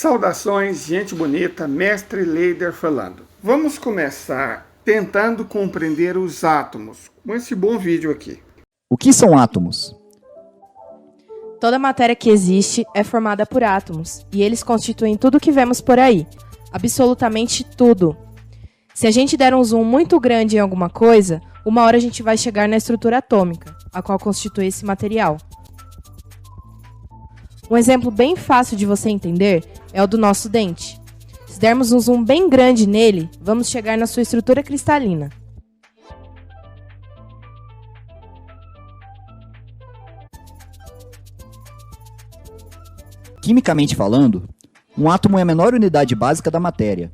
Saudações, gente bonita, Mestre Leider falando. Vamos começar tentando compreender os átomos com esse bom vídeo aqui. O que são átomos? Toda matéria que existe é formada por átomos, e eles constituem tudo que vemos por aí. Absolutamente tudo. Se a gente der um zoom muito grande em alguma coisa, uma hora a gente vai chegar na estrutura atômica, a qual constitui esse material. Um exemplo bem fácil de você entender é o do nosso dente. Se dermos um zoom bem grande nele, vamos chegar na sua estrutura cristalina. Quimicamente falando, um átomo é a menor unidade básica da matéria,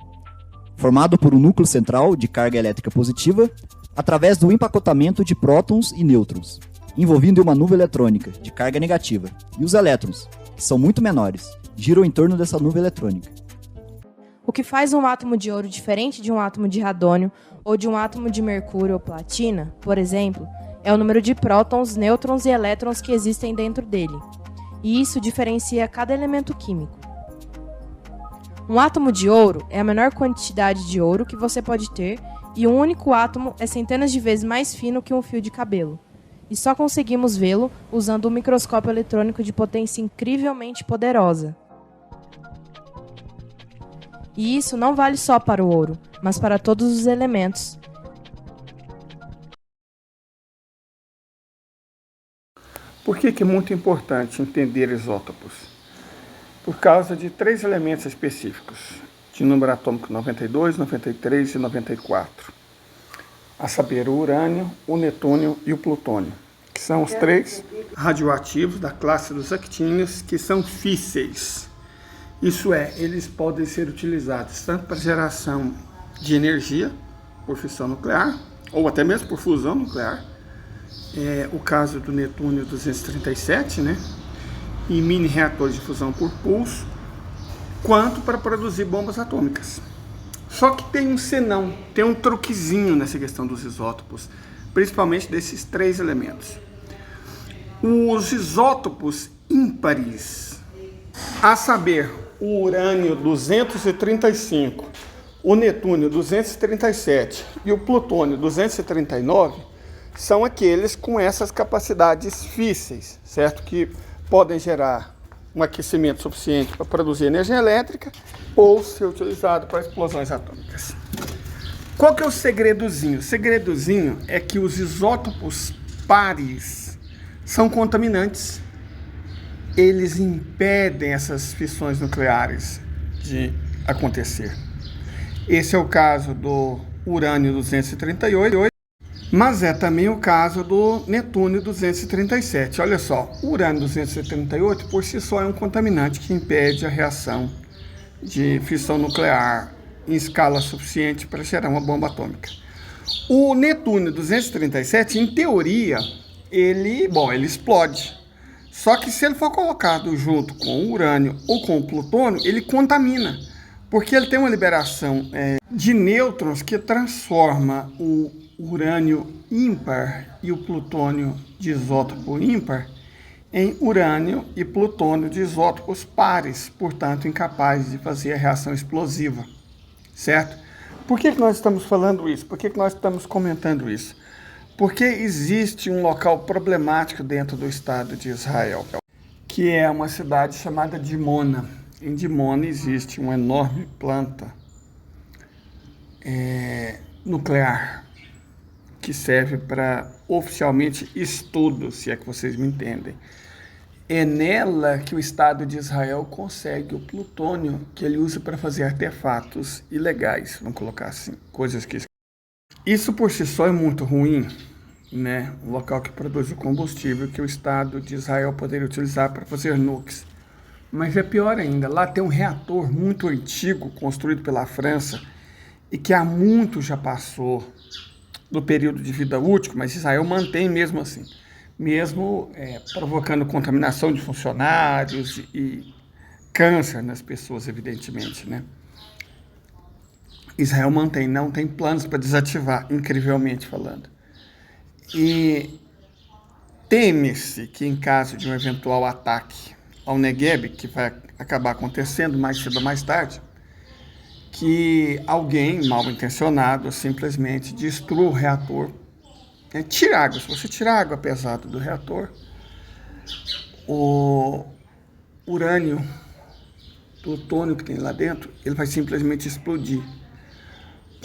formado por um núcleo central de carga elétrica positiva através do empacotamento de prótons e nêutrons, envolvido em uma nuvem eletrônica de carga negativa, e os elétrons, que são muito menores, giram em torno dessa nuvem eletrônica. O que faz um átomo de ouro diferente de um átomo de radônio ou de um átomo de mercúrio ou platina, por exemplo, é o número de prótons, nêutrons e elétrons que existem dentro dele. E isso diferencia cada elemento químico. Um átomo de ouro é a menor quantidade de ouro que você pode ter, e um único átomo é centenas de vezes mais fino que um fio de cabelo. E só conseguimos vê-lo usando um microscópio eletrônico de potência incrivelmente poderosa. E isso não vale só para o ouro, mas para todos os elementos. Por que é muito importante entender isótopos? Por causa de 3 elementos específicos, de número atômico 92, 93 e 94. A saber, o urânio, o netônio e o plutônio, que são os 3 radioativos da classe dos actínios, que são físseis. Isso é, eles podem ser utilizados tanto para geração de energia, por fissão nuclear, ou até mesmo por fusão nuclear. O caso do netônio 237, né? E mini reatores de fusão por pulso, quanto para produzir bombas atômicas. Só que tem um senão, tem um truquezinho nessa questão dos isótopos, principalmente desses 3 elementos. Os isótopos ímpares, a saber, o urânio 235, o netônio 237 e o plutônio 239, são aqueles com essas capacidades físseis, certo? Que podem gerar um aquecimento suficiente para produzir energia elétrica ou ser utilizado para explosões atômicas. Qual que é o segredozinho? O segredozinho é que os isótopos pares são contaminantes. Eles impedem essas fissões nucleares de acontecer. Esse é o caso do urânio 238, mas é também o caso do netônio 237. Olha só, o urânio 238 por si só é um contaminante que impede a reação de fissão nuclear em escala suficiente para gerar uma bomba atômica. O netônio 237, em teoria, ele explode. Só que se ele for colocado junto com o urânio ou com o plutônio, ele contamina, porque ele tem uma liberação de nêutrons que transforma o urânio ímpar e o plutônio de isótopo ímpar em urânio e plutônio de isótopos pares, portanto incapazes de fazer a reação explosiva, certo? Por que nós estamos falando isso? Por que nós estamos comentando isso? Porque existe um local problemático dentro do Estado de Israel, que é uma cidade chamada Dimona. Em Dimona existe uma enorme planta nuclear, que serve para, oficialmente, estudo, se é que vocês me entendem. É nela que o Estado de Israel consegue o plutônio que ele usa para fazer artefatos ilegais, vamos colocar assim, coisas que... Isso por si só é muito ruim, né? O local que produz o combustível que o Estado de Israel poderia utilizar para fazer nukes. Mas é pior ainda, lá tem um reator muito antigo, construído pela França, e que há muito já passou do período de vida útil, mas Israel mantém mesmo assim, mesmo provocando contaminação de funcionários e câncer nas pessoas, evidentemente, né? Israel mantém, não tem planos para desativar, incrivelmente falando. E teme-se que em caso de um eventual ataque ao Negueb, que vai acabar acontecendo mais cedo ou mais tarde, que alguém mal intencionado simplesmente destrua o reator, tira água. Se você tirar a água pesada do reator, o urânio, plutônio que tem lá dentro, ele vai simplesmente explodir,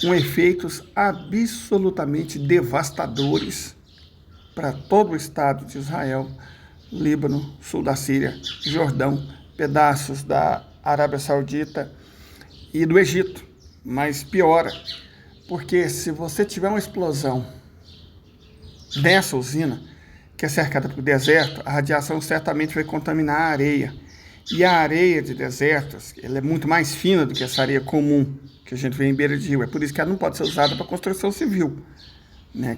com efeitos absolutamente devastadores para todo o Estado de Israel, Líbano, sul da Síria, Jordão, pedaços da Arábia Saudita e do Egito. Mas piora, porque se você tiver uma explosão dessa usina, que é cercada por deserto, a radiação certamente vai contaminar a areia. E a areia de desertos, ela é muito mais fina do que essa areia comum que a gente vê em beira de rio. É por isso que ela não pode ser usada para construção civil.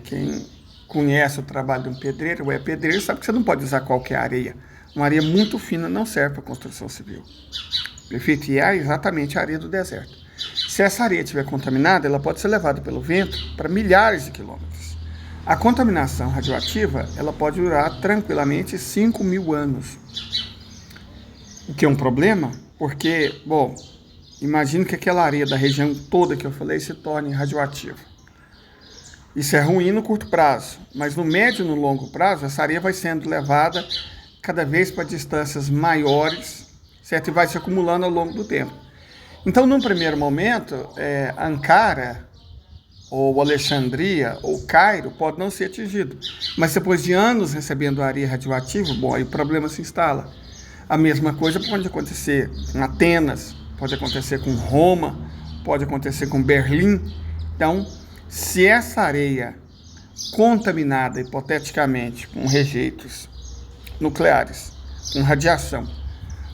Quem conhece o trabalho de um pedreiro, ou é pedreiro, sabe que você não pode usar qualquer areia. Uma areia muito fina não serve para construção civil. Perfeito? E é exatamente a areia do deserto. Se essa areia estiver contaminada, ela pode ser levada pelo vento para milhares de quilômetros. A contaminação radioativa, ela pode durar tranquilamente 5.000 anos. O que é um problema, porque, imagino que aquela areia da região toda que eu falei se torne radioativa. Isso é ruim no curto prazo, mas no médio e no longo prazo, essa areia vai sendo levada cada vez para distâncias maiores, certo? E vai se acumulando ao longo do tempo. Então, num primeiro momento, Ankara, ou Alexandria, ou Cairo, pode não ser atingido. Mas depois de anos recebendo areia radioativa, aí o problema se instala. A mesma coisa pode acontecer com Atenas, pode acontecer com Roma, pode acontecer com Berlim. Então, se essa areia contaminada, hipoteticamente, com rejeitos nucleares, com radiação,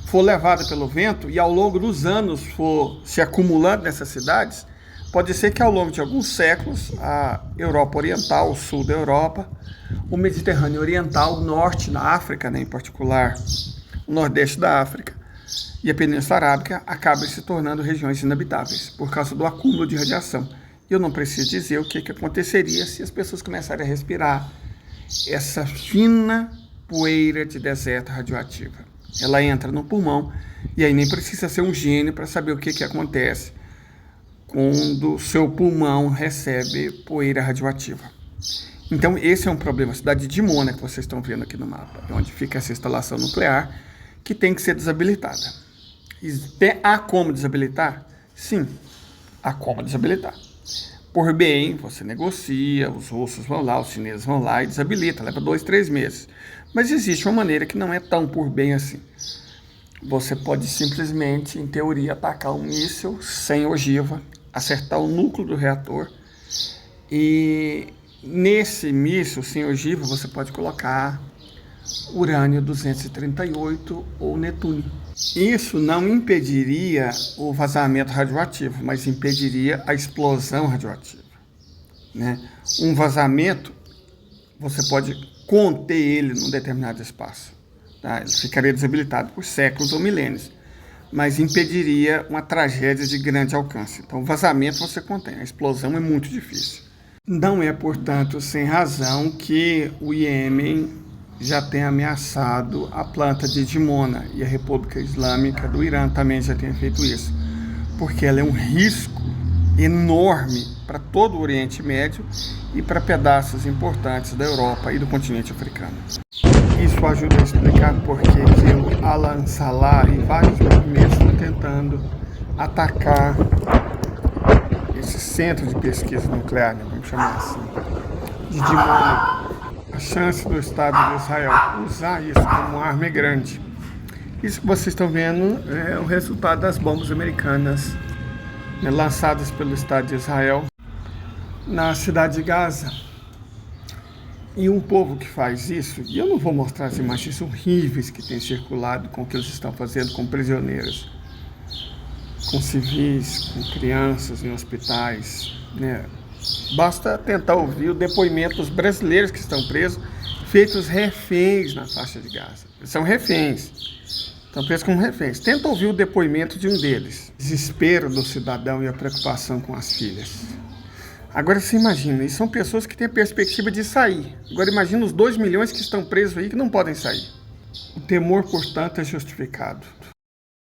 for levada pelo vento e ao longo dos anos for se acumulando nessas cidades, pode ser que ao longo de alguns séculos, a Europa Oriental, o sul da Europa, o Mediterrâneo Oriental, o norte da África, em particular, o nordeste da África e a Península Arábica acabam se tornando regiões inabitáveis por causa do acúmulo de radiação. Eu não preciso dizer o que aconteceria se as pessoas começarem a respirar essa fina poeira de deserto radioativa. Ela entra no pulmão e aí nem precisa ser um gênio para saber o que acontece quando o seu pulmão recebe poeira radioativa. Então esse é um problema. A cidade de Dimona, que vocês estão vendo aqui no mapa, onde fica essa instalação nuclear, que tem que ser desabilitada. Há como desabilitar? Sim, há como desabilitar. Por bem, você negocia, os russos vão lá, os chineses vão lá e desabilita, leva 2, 3 meses. Mas existe uma maneira que não é tão por bem assim. Você pode simplesmente, em teoria, atacar um míssil sem ogiva, acertar o núcleo do reator e nesse míssil sem ogiva você pode colocar urânio 238 ou netúnio. Isso não impediria o vazamento radioativo, mas impediria a explosão radioativa. Um vazamento, você pode conter ele num determinado espaço. Ele ficaria desabilitado por séculos ou milênios, mas impediria uma tragédia de grande alcance. Então, o vazamento você contém, a explosão é muito difícil. Não é, portanto, sem razão que o Iêmen já tem ameaçado a planta de Dimona e a República Islâmica do Irã também já tem feito isso, porque ela é um risco enorme para todo o Oriente Médio e para pedaços importantes da Europa e do continente africano. Isso ajuda a explicar por que o Al-Ansar e vários movimentos estão tentando atacar esse centro de pesquisa nuclear, vamos chamar assim, de Dimona. A chance do Estado de Israel usar isso como arma é grande. Isso que vocês estão vendo é o resultado das bombas americanas lançadas pelo Estado de Israel na cidade de Gaza. E um povo que faz isso, e eu não vou mostrar as imagens horríveis que têm circulado com o que eles estão fazendo com prisioneiros, com civis, com crianças em hospitais, Basta tentar ouvir o depoimento dos brasileiros que estão presos, feitos reféns na faixa de Gaza. Eles são reféns, estão presos como reféns. Tenta ouvir o depoimento de um deles. Desespero do cidadão e a preocupação com as filhas. Agora você imagina, e são pessoas que têm a perspectiva de sair. Agora imagina os 2 milhões que estão presos aí que não podem sair. O temor, portanto, é justificado.